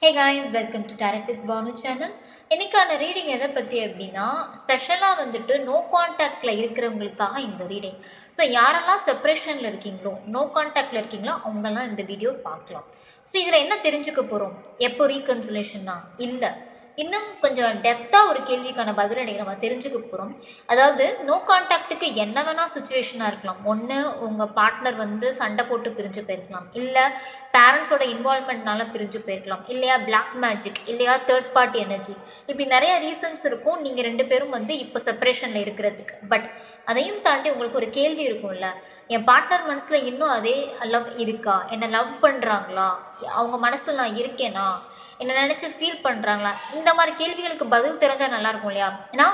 Hey guys, welcome to Tarot with Banu channel. இன்னைக்கான reading எதை பற்றி அப்படின்னா ஸ்பெஷலாக வந்துட்டு நோ கான்டாக்டில் இருக்கிறவங்களுக்காக இந்த ரீடிங். ஸோ யாரெல்லாம் செப்பரேஷனில் இருக்கீங்களோ நோ கான்டாக்டில் இருக்கீங்களோ அவங்கெல்லாம் இந்த வீடியோ பார்க்கலாம். ஸோ இதில் என்ன தெரிஞ்சுக்க போகிறோம்? எப்போ ரீகன்சிலேஷன்னா இல்லை, இன்னும் கொஞ்சம் டெப்த்தாக ஒரு கேள்விக்கான பதிலடை நம்ம தெரிஞ்சுக்க போகிறோம். அதாவது நோ கான்டாக்டுக்கு என்ன வேணால் சுச்சுவேஷனாக இருக்கலாம். ஒன்று உங்கள் பார்ட்னர் வந்து சண்டை போட்டு பிரிஞ்சு போயிருக்கலாம், இல்லை பேரண்ட்ஸோட இன்வால்மெண்ட்னால பிரிஞ்சு போயிருக்கலாம், இல்லையா பிளாக் மேஜிக், இல்லையா தேர்ட் பார்ட்டி எனர்ஜி, இப்படி நிறைய ரீசன்ஸ் இருக்கும் நீங்கள் ரெண்டு பேரும் வந்து இப்போ செப்பரேஷனில் இருக்கிறதுக்கு. பட் அதையும் தாண்டி உங்களுக்கு ஒரு கேள்வி இருக்கும்ல, என் பார்ட்னர் மனசில் இன்னும் அதே லவ் இருக்கா, என்னை லவ் பண்ணுறாங்களா, அவங்க மனசில் நான் இருக்கேனா, என்ன நினச்சி ஃபீல் பண்ணுறாங்களா, இந்த மாதிரி கேள்விகளுக்கு பதில் தெரிஞ்சால் நல்லாயிருக்கும் இல்லையா? ஏன்னா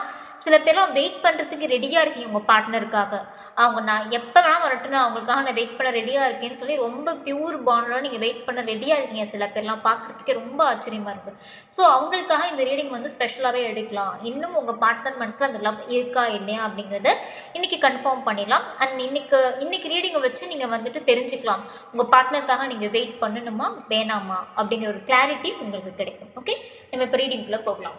சில பேர்லாம் வெயிட் பண்ணுறதுக்கு ரெடியாக இருக்கீங்க உங்கள் பார்ட்னருக்காக. அவங்க நான் எப்போ வேணால் வரட்டுன்னு அவங்களுக்காக நான் வெயிட் பண்ண ரெடியாக இருக்கேன்னு சொல்லி ரொம்ப பியூர் பாண்டோட நீங்கள் வெயிட் பண்ண ரெடியாக இருக்கீங்க. சில பேர்லாம் பார்க்குறதுக்கே ரொம்ப ஆச்சரியமாக இருக்குது. ஸோ அவங்களுக்காக இந்த ரீடிங் வந்து ஸ்பெஷலாகவே எடுக்கலாம். இன்னும் உங்கள் பார்ட்னர் மனசில் அந்த லவ் இருக்கா இல்லையா அப்படிங்கிறத இன்றைக்கி கன்ஃபார்ம் பண்ணிடலாம். அண்ட் இன்னைக்கு ரீடிங்கை வச்சு நீங்கள் வந்துட்டு தெரிஞ்சுக்கலாம் உங்கள் பார்ட்னருக்காக நீங்கள் வெயிட் பண்ணணுமா வேணாமா அப்படிங்கிற ஒரு கிளாரிட்டி உங்களுக்கு கிடைக்கும். ஓகே, நம்ம இப்போ ரீடிங்குள்ளே போகலாம்.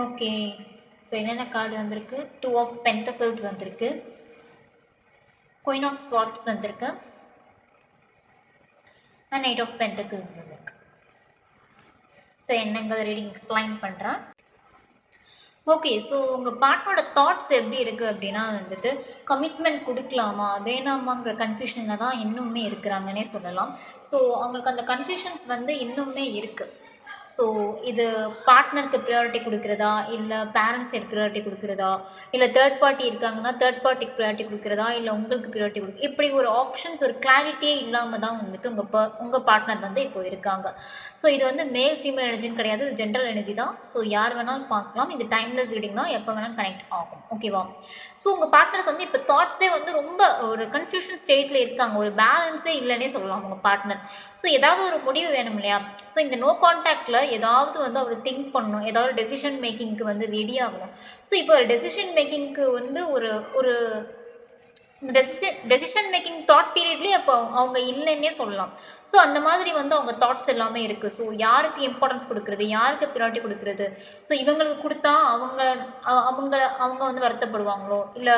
ஓகே, ஸோ என்னென்ன கார்டு வந்திருக்கு? 2 ஆஃப் பென்டக்கிள்ஸ் வந்திருக்கு, குயின் ஆஃப் ஸ்வார்ட்ஸ் வந்திருக்கு, அண்ட் 8 ஆஃப் பென்டக்கிள்ஸ் வந்திருக்கு. ஸோ என்னங்க ரீடிங் எக்ஸ்பிளைன் பண்ணுறேன். ஓகே, ஸோ உங்கள் பார்ட்னரோட தாட்ஸ் எப்படி இருக்குது அப்படின்னா வந்துட்டு கமிட்மெண்ட் கொடுக்கலாமா வேணாமாங்கிற கன்ஃபியூஷனில் தான் இன்னுமே இருக்கிறாங்கன்னே சொல்லலாம். ஸோ அவங்களுக்கு அந்த கன்ஃபியூஷன்ஸ் வந்து இன்னுமே இருக்குது. ஸோ இது பார்ட்னருக்கு ப்ரியாரிட்டி கொடுக்குறதா, இல்லை பேரண்ட்ஸ் ப்ரியாரிட்டி கொடுக்குறதா, இல்லை தேர்ட் பார்ட்டி இருக்காங்கன்னா தேர்ட் பார்ட்டிக்கு ப்ரியாரிட்டி கொடுக்குறதா, இல்லை உங்களுக்கு ப்ரியாரிட்டி கொடுக்கு, இப்படி ஒரு ஆப்ஷன்ஸ் ஒரு கிளாரிட்டியே இல்லாமல் தான் வந்துட்டு உங்கள் பார்ட்னர் வந்து இப்போ இருக்காங்க. ஸோ இது வந்து மேல் ஃபீமேல் எனர்ஜின்னு கிடையாது, இது ஜென்ரல் எனர்ஜி தான். ஸோ யார் வேணாலும் பார்க்கலாம், இது டைம்லெஸ் ரீடிங் தான், எப்போ வேணாலும் கனெக்ட் ஆகும். ஓகேவா? ஸோ உங்கள் பார்ட்னருக்கு வந்து இப்போ தாட்ஸே வந்து ரொம்ப ஒரு கன்ஃபியூஷன் ஸ்டேட்டில் இருக்காங்க, ஒரு பேலன்ஸே இல்லைன்னே சொல்லலாம் உங்கள் பார்ட்னர். ஸோ ஏதாவது ஒரு முடிவு வேணும் இல்லையா? ஸோ இந்த நோ கான்டாக்டில் ஏதாவது வந்து அவர் திங்க் பண்ணணும், ஏதாவது டெசிஷன் மேக்கிங்க்கு வந்து ரெடி ஆகணும். ஸோ இப்போ டெசிஷன் மேக்கிங்க்கு வந்து ஒரு ஒரு டெசிஷன் மேக்கிங் தாட் பீரியட்லேயே அப்போ அவங்க இல்லைன்னே சொல்லலாம். ஸோ அந்த மாதிரி வந்து அவங்க தாட்ஸ் எல்லாமே இருக்குது. ஸோ யாருக்கு இம்பார்ட்டன்ஸ் கொடுக்குறது, யாருக்கு ப்ரியாரிட்டி கொடுக்குறது, ஸோ இவங்களுக்கு கொடுத்தா அவங்க அவங்க அவங்க வந்து வருத்தப்படுவாங்களோ, இல்லை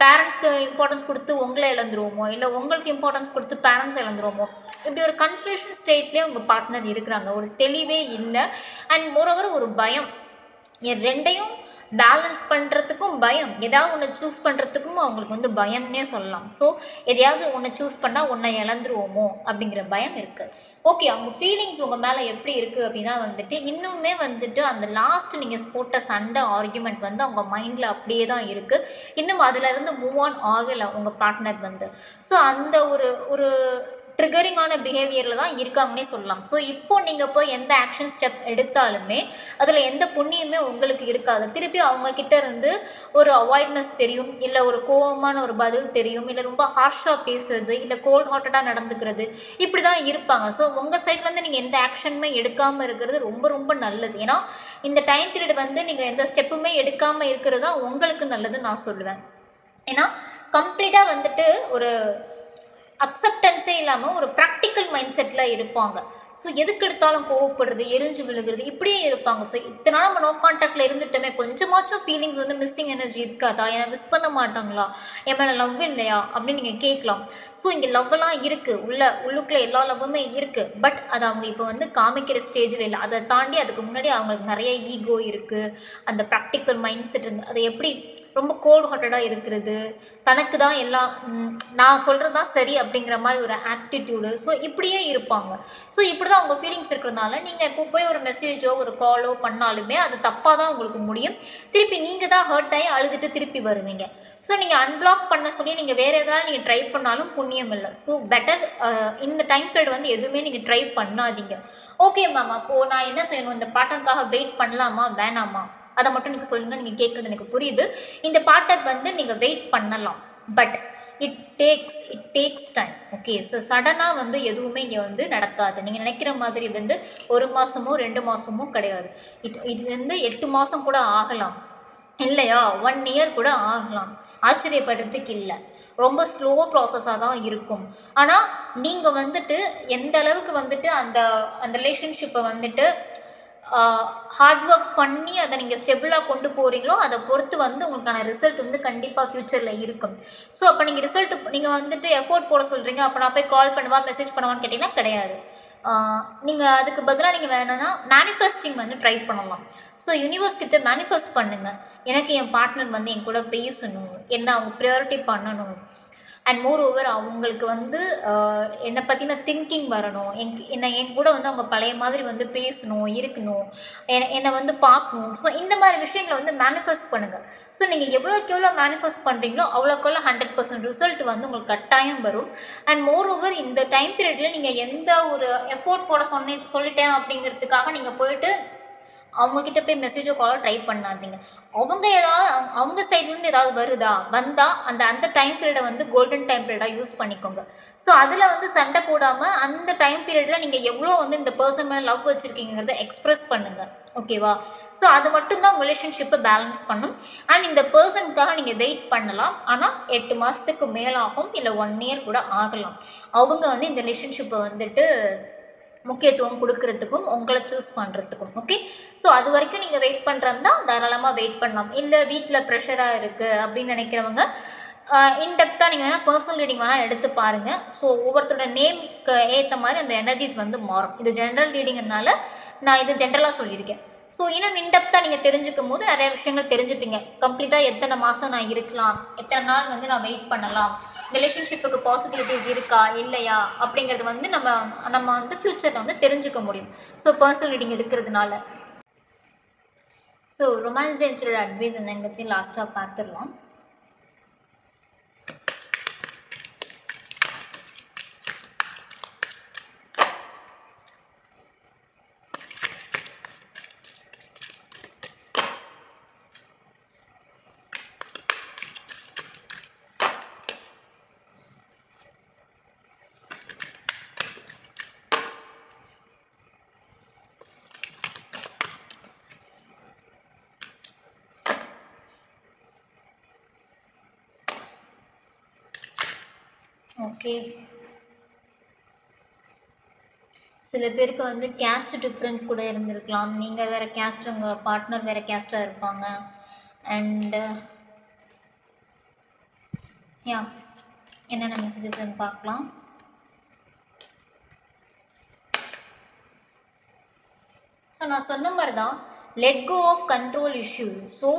பேரண்ட்ஸ்க்கு இம்பார்ட்டன்ஸ் கொடுத்து உங்களை இழந்துருவோமோ, இல்லை உங்களுக்கு இம்பார்ட்டன்ஸ் கொடுத்து பேரண்ட்ஸ் இழந்துருவோமோ, இப்படி ஒரு கன்ஃபியூஷன் ஸ்டேட்லேயே உங்கள் பார்ட்னர் இருக்கிறாங்க. ஒரு தெளிவே இல்லை. அண்ட் மோரோவர் ஒரு பயம், ரெண்டையும் பேலன்ஸ் பண்ணுறதுக்கும் பயம், எதாவது ஒன்று சூஸ் பண்ணுறதுக்கும் அவங்களுக்கு வந்து பயம்னே சொல்லலாம். ஸோ எதையாவது ஒன்று சூஸ் பண்ணால் ஒன்றை இழந்துருவோமோ அப்படிங்கிற பயம் இருக்குது. ஓகே, அவங்க ஃபீலிங்ஸ் உங்கள் மேலே எப்படி இருக்குது அப்படின்னா வந்துட்டு இன்னுமே வந்துட்டு அந்த லாஸ்ட் நீங்கள் போட்ட சண்டை ஆர்கியூமெண்ட் வந்து அவங்க மைண்டில் அப்படியே தான் இருக்குது. இன்னும் அதிலேருந்து மூவ் ஆன் ஆகலை உங்கள் பார்ட்னர் வந்து. ஸோ அந்த ஒரு ஒரு ட்ரிகரிங்கான பிஹேவியரில் தான் இருக்காங்கன்னே சொல்லலாம். ஸோ இப்போ நீங்கள் போய் எந்த ஆக்ஷன் ஸ்டெப் எடுத்தாலுமே அதில் எந்த புண்ணியமே உங்களுக்கு இருக்காது. திருப்பி அவங்கக்கிட்ட இருந்து ஒரு அவாய்ட்னஸ் தெரியும், இல்லை ஒரு கோபமான ஒரு பதில் தெரியும், இல்லை ரொம்ப ஹார்ஷாக பேசுறது, இல்லை கோல்ட் ஹார்ட்டடாக நடந்துக்கிறது, இப்படி தான் இருப்பாங்க. ஸோ உங்கள் சைட்லேருந்து நீங்கள் எந்த ஆக்ஷனுமே எடுக்காமல் இருக்கிறது ரொம்ப ரொம்ப நல்லது. ஏன்னா இந்த டைம் பீரியட் வந்து நீங்கள் எந்த ஸ்டெப்புமே எடுக்காமல் இருக்கிறது தான் உங்களுக்கு நல்லதுன்னு நான் சொல்லுவேன். ஏன்னா கம்ப்ளீட்டாக வந்துட்டு ஒரு அக்செப்டன்ஸே இல்லாமல் ஒரு ப்ராக்டிக்கல் மைண்ட் செட்டில் இருப்பாங்க. ஸோ எதுக்கு எடுத்தாலும் கோவப்படுறது, எரிஞ்சு விழுகிறது, இப்படியே இருப்பாங்க. ஸோ இத்தனை நாள் நம்ம நோ கான்டாக்டில் இருந்துட்டோமே, கொஞ்சமாச்சும் ஃபீலிங்ஸ் வந்து மிஸ்ஸிங் எனர்ஜி இருக்காதா, என்னை மிஸ் பண்ண மாட்டாங்களா, என் மேலே லவ் இல்லையா அப்படின்னு நீங்கள் கேட்கலாம். ஸோ இங்கே லவ்வெல்லாம் இருக்குது, உள்ளுக்குள்ளே எல்லா லவ்வுமே இருக்குது. பட் அதை அவங்க இப்போ வந்து காமிக்கிற ஸ்டேஜில் இல்லை. அதை தாண்டி அதுக்கு முன்னாடி அவங்களுக்கு நிறைய ஈகோ இருக்குது, அந்த ப்ராக்டிக்கல் மைண்ட் செட் இருந்து அதை எப்படி ரொம்ப கோல்டு ஹார்ட்டடாக இருக்கிறது, தனக்கு தான் எல்லாம் நான் சொல்கிறது தான் சரி அப்படிங்கிற மாதிரி ஒரு ஆட்டிடியூடு. ஸோ இப்படியே இருப்பாங்க. ஸோ இப்படி தான் அவங்க ஃபீலிங்ஸ் இருக்கிறதுனால நீங்கள் இப்போ போய் ஒரு மெசேஜோ ஒரு காலோ பண்ணாலுமே அது தப்பாக தான் உங்களுக்கு முடியும். திருப்பி நீங்கள் தான் ஹர்ட் ஆகி அழுதுட்டு திருப்பி வருவீங்க. ஸோ நீங்கள் அன்பிளாக் பண்ண சொல்லி நீங்கள் வேறு எதாவது நீங்கள் ட்ரை பண்ணாலும் புண்ணியம் இல்லை. ஸோ பெட்டர் இந்த டைம் பீரியட் வந்து எதுவுமே நீங்கள் ட்ரை பண்ணாதீங்க. ஓகே மேம், அப்போது நான் என்ன செய்யணும், இந்த பாட்டனுக்காக வெயிட் பண்ணலாமா வேணாமா, அதை மட்டும் நீங்கள் சொல்லுங்கள். நீங்கள் கேட்குறது எனக்கு புரியுது. இந்த பாட்டை வந்து நீங்கள் வெயிட் பண்ணலாம், but it takes time. Okay, so சடனாக வந்து எதுவுமே இங்கே வந்து நடக்காது. நீங்கள் நினைக்கிற மாதிரி வந்து 1 மாதமோ 2 மாதமோ கிடையாது. இது வந்து 8 மாதம் கூட ஆகலாம், இல்லையா 1 இயர் கூட ஆகலாம். ஆச்சரியப்படுறதுக்கு இல்லை, ரொம்ப ஸ்லோ ப்ராசஸாக தான் இருக்கும். ஆனால் நீங்கள் வந்துட்டு எந்த அளவுக்கு வந்துட்டு அந்த அந்த ரிலேஷன்ஷிப்பை வந்துட்டு ஹார்ட் ஒர்க் பண்ணி அதை நீங்கள் ஸ்டெபிளாக கொண்டு போகிறீங்களோ அதை பொறுத்து வந்து உங்களுக்கான ரிசல்ட் வந்து கண்டிப்பாக ஃப்யூச்சரில் இருக்கும். ஸோ அப்போ நீங்கள் நீங்கள் வந்துட்டு எஃபோர்ட் போட சொல்கிறீங்க, அப்போ நான் போய் கால் பண்ணுவா மெசேஜ் பண்ணுவான்னு கேட்டிங்கன்னா கிடையாது. நீங்கள் அதுக்கு பதிலாக நீங்கள் வேணும்னா மேனிஃபெஸ்டிங் வந்து ட்ரை பண்ணலாம். ஸோ யூனிவர்ஸ் கிட்ட மேனிஃபெஸ்ட் பண்ணுங்கள், எனக்கு என் பார்ட்னர் வந்து என் கூட பேசணும், என்ன அவங்க ப்ரையாரிட்டி பண்ணணும், அண்ட் மோர் ஓவர் அவங்களுக்கு வந்து என்னை பற்றின திங்கிங் வரணும், என் கூட வந்து அவங்க பழைய மாதிரி வந்து பேசணும், இருக்கணும், என்னை வந்து பார்க்கணும். ஸோ இந்த மாதிரி விஷயங்களை வந்து மேனிஃபெஸ்ட் பண்ணுங்கள். ஸோ நீங்கள் எவ்வளோக்கு எவ்வளோ மேனிஃபெஸ்ட் பண்ணுறீங்களோ அவ்வளோக்கெவ்வளோ 100% ரிசல்ட் வந்து உங்களுக்கு கட்டாயம் வரும். அண்ட் மோர் ஓவர் இந்த டைம் பீரியடில் நீங்கள் எந்த ஒரு எஃபோர்ட் போட சொல்லிட்டேன் அப்படிங்கிறதுக்காக நீங்கள் போயிட்டு அவங்கக்கிட்ட போய் மெசேஜோ காலோ ட்ரை பண்ணாதீங்க. அவங்க சைட்லேருந்து ஏதாவது வந்தால் அந்த டைம் பீரியடை வந்து கோல்டன் டைம் பீரியடாக யூஸ் பண்ணிக்கோங்க. ஸோ அதில் வந்து சண்டை போடாமல் அந்த டைம் பீரியடில் நீங்கள் எவ்வளோ வந்து இந்த பர்சன் மேலே லவ் வச்சுருக்கீங்கிறத எக்ஸ்ப்ரெஸ் பண்ணுங்கள். ஓகேவா? ஸோ அது மட்டும்தான் உங்கள் ரிலேஷன்ஷிப்பை பேலன்ஸ் பண்ணும். அண்ட் இந்த பர்சனுக்காக நீங்கள் வெயிட் பண்ணலாம், ஆனால் 8 மாதத்துக்கு மேலாகும், இல்லை 1 இயர் கூட ஆகலாம். அவங்க வந்து இந்த ரிலேஷன்ஷிப்பை வந்துட்டு முக்கியத்துவம் கொடுக்கறதுக்கும் உங்களை சூஸ் பண்ணுறதுக்கும். ஓகே, ஸோ அது வரைக்கும் நீங்கள் வெயிட் பண்ணுறதா தாராளமாக வெயிட் பண்ணலாம். இல்லை வீட்டில் ப்ரெஷராக இருக்குது அப்படின்னு நினைக்கிறவங்க இன்டெப்த்தாக நீங்கள் வேணால் பர்சனல் ரீடிங் வேணால் எடுத்து பாருங்கள். ஸோ ஒவ்வொருத்தரோட நேமுக்கு ஏற்ற மாதிரி அந்த எனர்ஜிஸ் வந்து மாறும். இது ஜென்ரல் ரீடிங்கிறதுனால நான் இது ஜென்ரலாக சொல்லியிருக்கேன். ஸோ இன்னும் இன்டெப்த்தாக நீங்கள் தெரிஞ்சுக்கும் போது நிறைய விஷயங்கள் தெரிஞ்சுப்பீங்க. கம்ப்ளீட்டாக எத்தனை மாதம் நான் இருக்கலாம், எத்தனை நாள் வந்து நான் வெயிட் பண்ணலாம், ரிலேஷன்ஷிப்புக்கு பாசிபிலிட்டிஸ் இருக்கா இல்லையா அப்படிங்கிறது வந்து நம்ம வந்து ஃப்யூச்சரில் வந்து தெரிஞ்சுக்க முடியும். ஸோ பர்சனல் ரீடிங் எடுக்கிறதுனால. ஸோ ரொமான்ஸ் ஏஞ்சலோட அட்வைஸ் என்னங்கிறதையும் லாஸ்ட்டாக பார்த்துடலாம். ஓகே, சில பேருக்கு வந்து கேஸ்ட் டிஃப்ரென்ஸ் கூட இருந்திருக்கலாம். நீங்கள் வேறு கேஸ்ட், உங்கள் பார்ட்னர் வேறு கேஸ்ட்டாக இருப்பாங்க. அண்டு யா என்னென்ன மெசேஜஸ்ன்னு பார்க்கலாம். ஸோ நான் சொன்ன மாதிரி தான், let go of control issues. So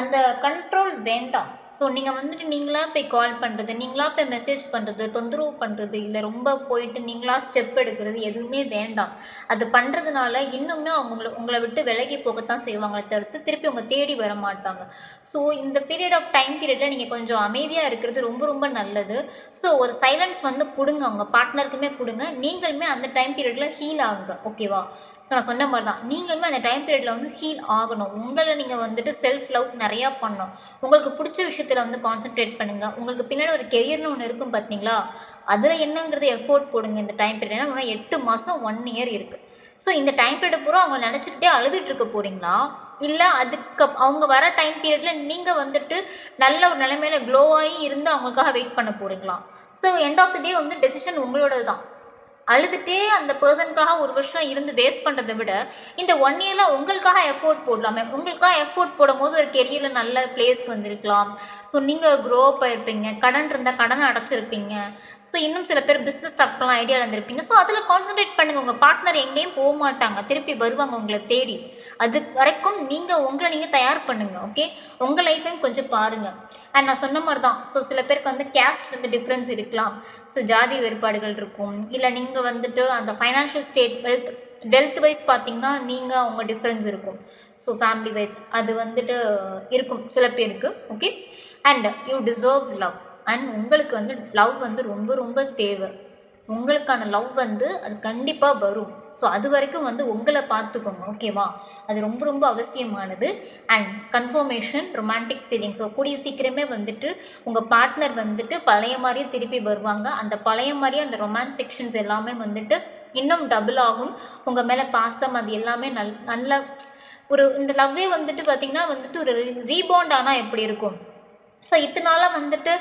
அந்த கண்ட்ரோல் வேண்டாம். ஸோ நீங்கள் வந்துட்டு நீங்களாக போய் கால் பண்ணுறது, நீங்களாக போய் மெசேஜ் பண்ணுறது, தொந்தரவு பண்ணுறது, இல்லை ரொம்ப போயிட்டு நீங்களாக ஸ்டெப் எடுக்கிறது எதுவுமே வேண்டாம். அது பண்ணுறதுனால இன்னுமே உங்களை விட்டு விலகி போகத்தான் செய்வாங்களே தவிர்த்து திருப்பி உங்கள் தேடி வர மாட்டாங்க. ஸோ இந்த பீரியட் ஆஃப் டைம் பீரியடில் நீங்கள் கொஞ்சம் அமைதியாக இருக்கிறது ரொம்ப ரொம்ப நல்லது. ஸோ ஒரு சைலன்ஸ் வந்து கொடுங்க, உங்கள் பார்ட்னருக்குமே கொடுங்க, நீங்களுமே அந்த டைம் பீரியடில் ஹீல் ஆகுங்க. ஓகேவா? ஸோ நான் சொன்ன மாதிரி தான், நீங்களுமே அந்த டைம் பீரியடில் வந்து ஹீல் ஆகணும். உங்களை நீங்கள் வந்துட்டு செல்ஃப் லவ் நிறையா பண்ணணும். உங்களுக்கு பிடிச்ச விஷயத்தில் வந்து கான்சென்ட்ரேட் பண்ணுங்கள். உங்களுக்கு பின்னாடி ஒரு கெரியர்னு ஒன்று இருக்கும் பார்த்தீங்களா, அதில் என்னங்கிறது எஃபோர்ட் போடுங்க இந்த டைம் பீரியட். ஏன்னா 8 மாதம் 1 இயர் இருக்குது. ஸோ இந்த டைம் பீரியட் பூரா அவங்க நினச்சிக்கிட்டே அழுதுட்டு இருக்க போகிறீங்களா, இல்லை அவங்க வர டைம் பீரியடில் நீங்கள் வந்துட்டு நல்ல ஒரு நிலைமையில க்ளோவாகி இருந்து அவங்களுக்காக வெயிட் பண்ண போகிறீங்களா? ஸோ எண்ட் ஆஃப் த டே வந்து டெசிஷன் உங்களோட தான். அழுதுகிட்டே அந்த பர்சனுக்காக ஒரு வருஷம் இருந்து வேஸ்ட் பண்ணுறதை விட இந்த 1 இயரில் உங்களுக்காக எஃபோர்ட் போடலாமே. உங்களுக்காக எஃபோர்ட் போடும் போது ஒரு கெரியரில் நல்ல பிளேஸ் வந்திருக்கலாம். ஸோ நீங்கள் க்ரோ அப் ஆகிருப்பீங்க. கடன் இருந்தால் கடனை அடைச்சிருப்பீங்க. ஸோ இன்னும் சில பேர் பிஸ்னஸ் ஸ்டார்ட் பண்ணலாம் ஐடியா இருந்திருப்பீங்க. ஸோ அதில் கான்சன்ட்ரேட் பண்ணுங்கள். உங்கள் பார்ட்னர் எங்கேயும் போக மாட்டாங்க, திருப்பி வருவாங்க உங்களை தேடி. அது வரைக்கும் நீங்கள் உங்களை நீங்கள் தயார் பண்ணுங்கள். ஓகே, உங்கள் லைஃப்பையும் கொஞ்சம் பாருங்கள். அண்ட் நான் சொன்ன மாதிரி தான், ஸோ சில பேருக்கு வந்து கேஸ்ட் வந்து டிஃப்ரென்ஸ் இருக்கலாம். ஸோ ஜாதி வேறுபாடுகள் இருக்கும். இல்லை நீங்கள் வந்துட்டு அந்த ஃபைனான்ஷியல் ஸ்டேட் வெல்த் வைஸ் பார்த்தீங்கன்னா நீங்கள் அவங்க டிஃப்ரென்ஸ் இருக்கும். ஸோ ஃபேமிலி வைஸ் அது வந்துட்டு இருக்கும் சில பேருக்கு. Okay, and you deserve love. And உங்களுக்கு வந்து லவ் வந்து ரொம்ப ரொம்ப தேவை. உங்களுக்கான லவ் வந்து அது கண்டிப்பாக வரும். ஸோ அது வரைக்கும் வந்து உங்களை பார்த்துக்கோங்க. ஓகேவா, அது ரொம்ப ரொம்ப அவசியமானது. And confirmation, romantic feelings. So கூடிய சீக்கிரமே வந்துட்டு உங்கள் பார்ட்னர் வந்துட்டு பழைய மாதிரியே திருப்பி வருவாங்க. அந்த பழைய மாதிரியே அந்த ரொமான்ஸ் செக்ஷன்ஸ் எல்லாமே வந்துட்டு இன்னும் டபுள் ஆகும். உங்கள் மேலே பாசம் அது எல்லாமே நல்ல ஒரு இந்த லவ்வே வந்துட்டு பார்த்திங்கன்னா வந்துட்டு ஒரு ரீபாண்ட் ஆனால் எப்படி இருக்கும். ஸோ இதனால வந்துட்டு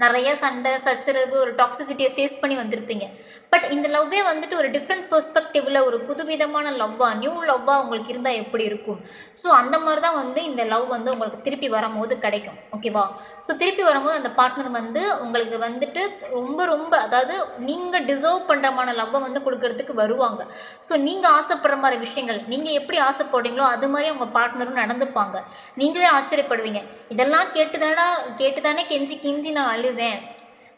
நிறைய சண்டை சச்சரவு ஒரு டாக்ஸிசிட்டியை ஃபேஸ் பண்ணி வந்திருப்பீங்க. பட் இந்த லவ்வே வந்துட்டு ஒரு டிஃப்ரெண்ட் பெர்ஸ்பெக்டிவில் ஒரு புதுவிதமான லவ்வாக நியூ லவ்வாக உங்களுக்கு இருந்தால் எப்படி இருக்கும். ஸோ அந்த மாதிரி தான் வந்து இந்த லவ் வந்து உங்களுக்கு திருப்பி வரும்போது கிடைக்கும். ஓகேவா, ஸோ திருப்பி வரும்போது அந்த பார்ட்னர் வந்து உங்களுக்கு வந்துட்டு ரொம்ப ரொம்ப அதாவது நீங்கள் டிசர்வ் பண்ணுறமான லவ்வை வந்து கொடுக்கறதுக்கு வருவாங்க. ஸோ நீங்கள் ஆசைப்படுற மாதிரி விஷயங்கள் நீங்கள் எப்படி ஆசைப்படுறீங்களோ அது மாதிரி அவங்க பார்ட்னரும் நடந்துப்பாங்க. நீங்களே ஆச்சரியப்படுவீங்க, இதெல்லாம் கேட்டுதானே கெஞ்சி நான் அழுதேன்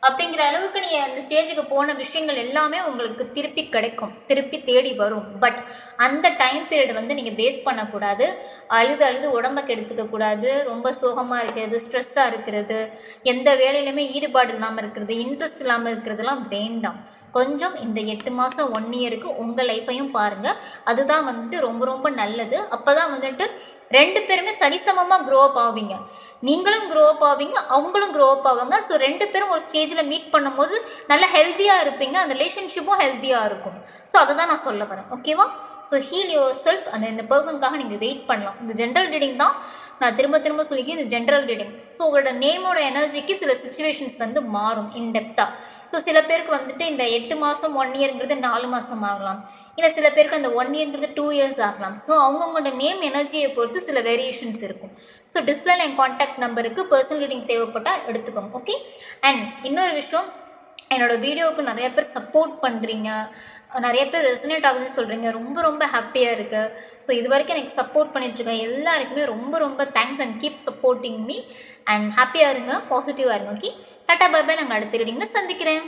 அப்படிங்கிற அளவுக்கு நீங்கள் அந்த ஸ்டேஜுக்கு போன விஷயங்கள் எல்லாமே உங்களுக்கு திருப்பி கிடைக்கும், திருப்பி தேடி வரும். பட் அந்த டைம் பீரியட் வந்து நீங்கள் வேஸ்ட் பண்ணக்கூடாது. அழுது உடம்பை கெடுத்துக்கக்கூடாது. ரொம்ப சோகமாக இருக்கிறது, ஸ்ட்ரெஸ்ஸாக இருக்கிறது, எந்த வேலையிலுமே ஈடுபாடு இல்லாமல் இருக்கிறது, இன்ட்ரெஸ்ட் இல்லாமல் இருக்கிறதுலாம் வேண்டாம். கொஞ்சம் இந்த 8 மாதம் 1 இயருக்கு உங்கள் லைஃப்பையும் பாருங்கள். அதுதான் வந்துட்டு ரொம்ப ரொம்ப நல்லது. அப்போ தான் வந்துட்டு 2 பேருமே சரிசமமாக க்ரோ அப் ஆவீங்க. நீங்களும் க்ரோ அப் ஆவீங்க, அவங்களும் க்ரோ அப் ஆவாங்க. ஸோ 2 பேரும் ஒரு ஸ்டேஜில் மீட் பண்ணும்போது நல்லா ஹெல்த்தியாக இருப்பீங்க. அந்த ரிலேஷன்ஷிப்பும் ஹெல்த்தியாக இருக்கும். ஸோ அதை தான் நான் சொல்ல வரேன். ஓகேவா, ஸோ ஹீல் யுவர் செல்ஃப். இந்த பர்சனுக்காக நீங்கள் வெயிட் பண்ணலாம். இந்த ஜென்ரல் ரீடிங் தான், நான் திரும்ப சொல்லிக்கிறேன், இது ஜென்ரல் ரீடிங். ஸோ உங்களோட நேமோட எனர்ஜிக்கு சில சுச்சுவேஷன்ஸ் வந்து மாறும் இன்டெப்த்தாக. ஸோ சில பேருக்கு வந்துட்டு இந்த 8 மாதம் 1 இயர்ங்கிறது 4 மாதம் ஆகலாம். இல்லை சில பேருக்கு அந்த 1 இயர்ங்கிறது 2 இயர்ஸ் ஆகலாம். ஸோ அவங்கவுங்களோட நேம் எனர்ஜியை பொறுத்து சில வேரியேஷன்ஸ் இருக்கும். ஸோ டிஸ்பிளேல என் கான்டாக்ட் நம்பருக்கு பர்சனல் ரீடிங் தேவைப்பட்டால் எடுத்துக்கோங்க. ஓகே, அண்ட் இன்னொரு விஷயம், என்னோடய வீடியோவுக்கு நிறைய பேர் சப்போர்ட் பண்ணுறீங்க, நிறைய பேர் ரெசனேட் ஆகுதுன்னு சொல்கிறீங்க. ரொம்ப ரொம்ப ஹாப்பியாக இருக்குது. ஸோ இது வரைக்கும் எனக்கு சப்போர்ட் பண்ணிட்டுருக்கேன் எல்லாருக்குமே ரொம்ப ரொம்ப thanks. And keep supporting me. And ஹாப்பியாக இருங்க, பாசிட்டிவாக இருங்க. Okay, tata bye bye. நாங்கள் அடுத்த ரீடிங்கில் சந்திக்கிறேன்.